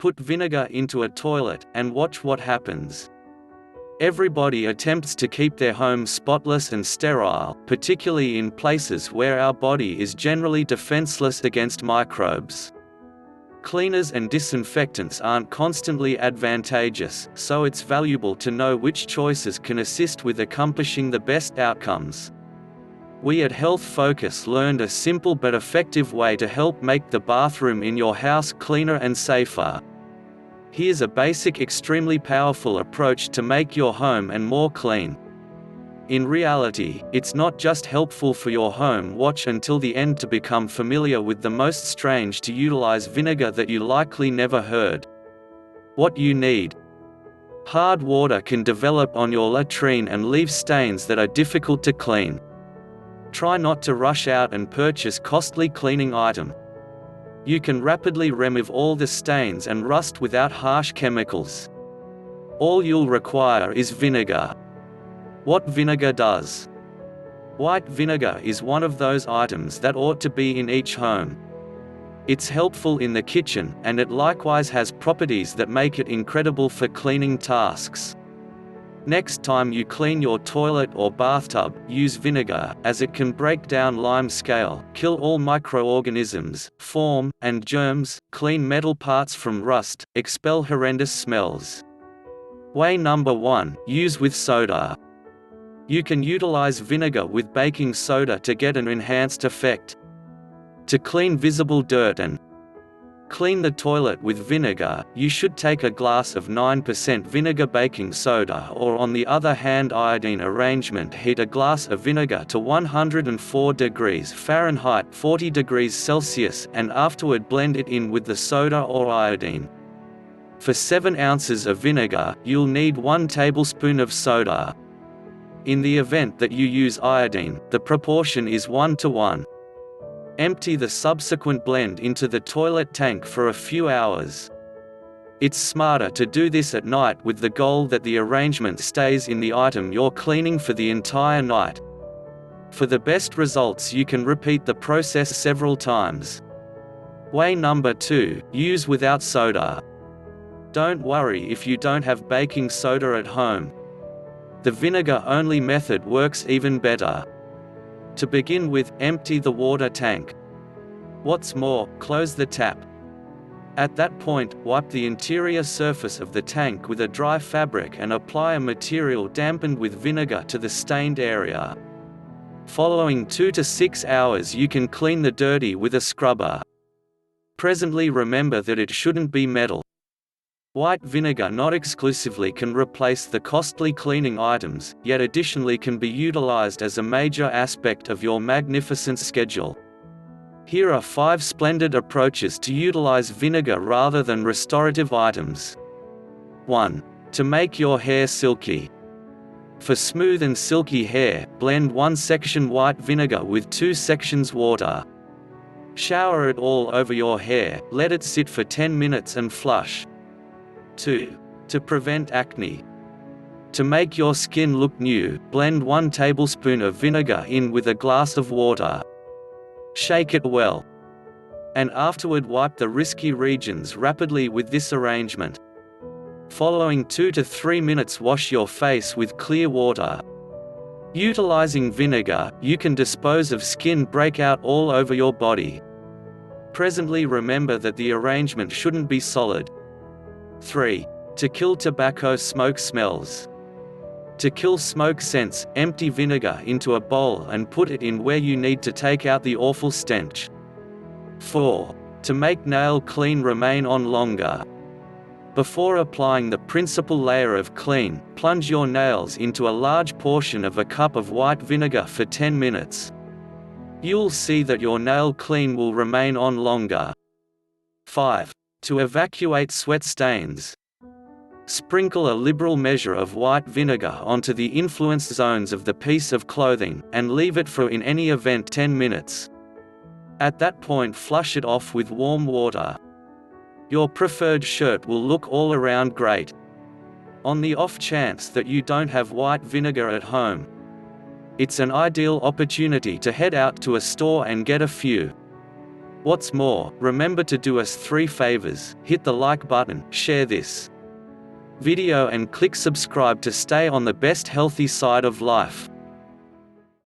Put vinegar into a toilet, and watch what happens. Everybody attempts to keep their home spotless and sterile, particularly in places where our body is generally defenseless against microbes. Cleaners and disinfectants aren't constantly advantageous, so it's valuable to know which choices can assist with accomplishing the best outcomes. We at Health Focus learned a simple but effective way to help make the bathroom in your house cleaner and safer. Here's a basic, extremely powerful approach to make your home and more clean. In reality, it's not just helpful for your home. Watch until the end to become familiar with the most strange to utilize vinegar that you likely never heard. What you need. Hard water can develop on your latrine and leave stains that are difficult to clean. Try not to rush out and purchase costly cleaning item. You can rapidly remove all the stains and rust without harsh chemicals. All you'll require is vinegar. What vinegar does? White vinegar is one of those items that ought to be in each home. It's helpful in the kitchen, and it likewise has properties that make it incredible for cleaning tasks. Next time you clean your toilet or bathtub, use vinegar, as it can break down lime scale, kill all microorganisms, form, and germs, clean metal parts from rust, expel horrendous smells. Way number 1, use with soda. You can utilize vinegar with baking soda to get an enhanced effect. To clean visible dirt and clean the toilet with vinegar, you should take a glass of 9% vinegar baking soda, or on the other hand iodine arrangement. Heat a glass of vinegar to 104 degrees Fahrenheit 40 degrees Celsius, and afterward blend it in with the soda or iodine. For 7 ounces of vinegar, you'll need 1 tablespoon of soda. In the event that you use iodine, the proportion is 1:1. Empty the subsequent blend into the toilet tank for a few hours. It's smarter to do this at night with the goal that the arrangement stays in the item you're cleaning for the entire night. For the best results, you can repeat the process several times. Way number 2, use without soda. Don't worry if you don't have baking soda at home. The vinegar-only method works even better. To begin with, empty the water tank. What's more, close the tap. At that point, wipe the interior surface of the tank with a dry fabric and apply a material dampened with vinegar to the stained area. Following 2 to 6 hours, you can clean the dirty with a scrubber. Presently, remember that it shouldn't be metal. White vinegar not exclusively can replace the costly cleaning items, yet additionally can be utilized as a major aspect of your magnificent schedule. Here are 5 splendid approaches to utilize vinegar rather than restorative items. 1. To make your hair silky. For smooth and silky hair, blend 1 section white vinegar with 2 sections water. Shower it all over your hair, let it sit for 10 minutes and flush. 2. To prevent acne. To make your skin look new, blend 1 tablespoon of vinegar in with a glass of water. Shake it well. And afterward wipe the risky regions rapidly with this arrangement. Following 2 to 3 minutes, wash your face with clear water. Utilizing vinegar, you can dispose of skin breakout all over your body. Presently, remember that the arrangement shouldn't be solid. 3. To kill tobacco smoke smells. To kill smoke scents, empty vinegar into a bowl and put it in where you need to take out the awful stench. 4. To make nail clean remain on longer. Before applying the principal layer of clean, plunge your nails into a large portion of a cup of white vinegar for 10 minutes. You'll see that your nail clean will remain on longer. 5. To evacuate sweat stains. Sprinkle a liberal measure of white vinegar onto the influenced zones of the piece of clothing, and leave it for in any event 10 minutes. At that point, flush it off with warm water. Your preferred shirt will look all around great. On the off chance that you don't have white vinegar at home, it's an ideal opportunity to head out to a store and get a few. What's more, remember to do us 3 favors: hit the like button, share this video and click subscribe to stay on the best healthy side of life.